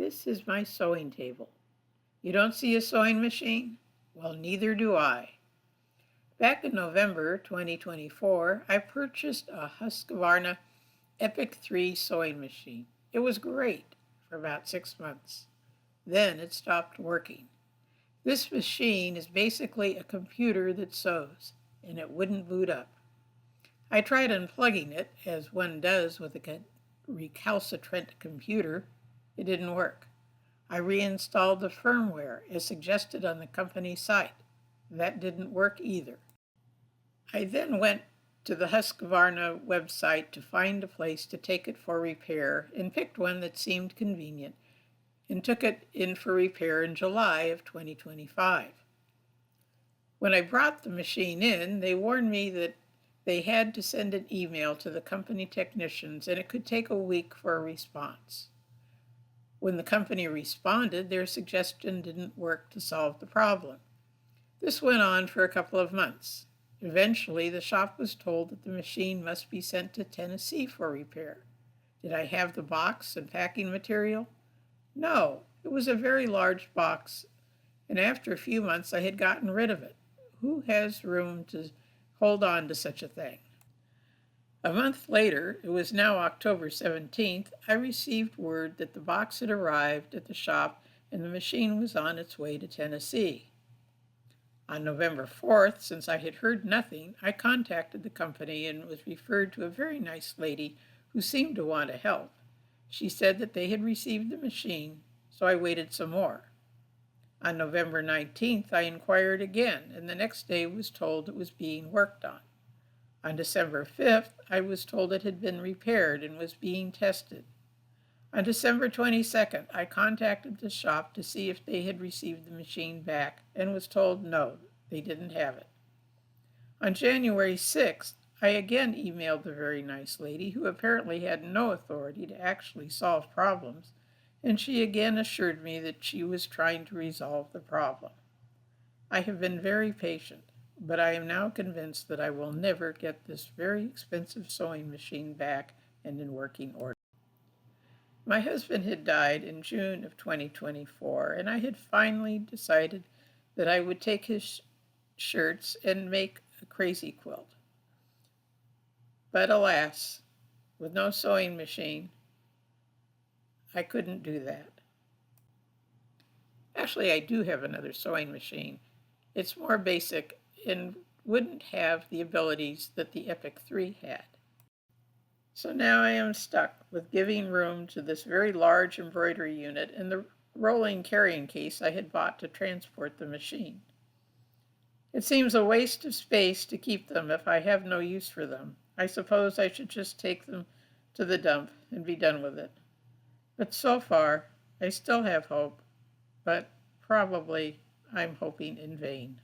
This is my sewing table. You don't see a sewing machine? Well, neither do I. Back in November 2024, I purchased a Husqvarna Epic 3 sewing machine. It was great for about 6 months. Then it stopped working. This machine is basically a computer that sews, and it wouldn't boot up. I tried unplugging it, as one does with a recalcitrant computer. It didn't work. I reinstalled the firmware as suggested on the company site. That didn't work either. I then went to the Husqvarna website to find a place to take it for repair and picked one that seemed convenient and took it in for repair in July of 2025. When I brought the machine in, they warned me that they had to send an email to the company technicians and it could take a week for a response. When the company responded, their suggestion didn't work to solve the problem. This went on for a couple of months. Eventually, the shop was told that the machine must be sent to Tennessee for repair. Did I have the box and packing material? No, it was a very large box, and after a few months I had gotten rid of it. Who has room to hold on to such a thing? A month later, it was now October 17th, I received word that the box had arrived at the shop and the machine was on its way to Tennessee. On November 4th, since I had heard nothing, I contacted the company and was referred to a very nice lady who seemed to want to help. She said that they had received the machine, so I waited some more. On November 19th, I inquired again, and the next day was told it was being worked on. On December 5th, I was told it had been repaired and was being tested. On December 22nd, I contacted the shop to see if they had received the machine back and was told no, they didn't have it. On January 6th, I again emailed the very nice lady who apparently had no authority to actually solve problems, and she again assured me that she was trying to resolve the problem. I have been very patient, but I am now convinced that I will never get this very expensive sewing machine back and in working order. My husband had died in June of 2024, and I had finally decided that I would take his shirts and make a crazy quilt. But alas, with no sewing machine, I couldn't do that. Actually, I do have another sewing machine. It's more basic and wouldn't have the abilities that the Epic 3 had. So now I am stuck with giving room to this very large embroidery unit and the rolling carrying case I had bought to transport the machine. It seems a waste of space to keep them if I have no use for them. I suppose I should just take them to the dump and be done with it. But so far, I still have hope, but probably I'm hoping in vain.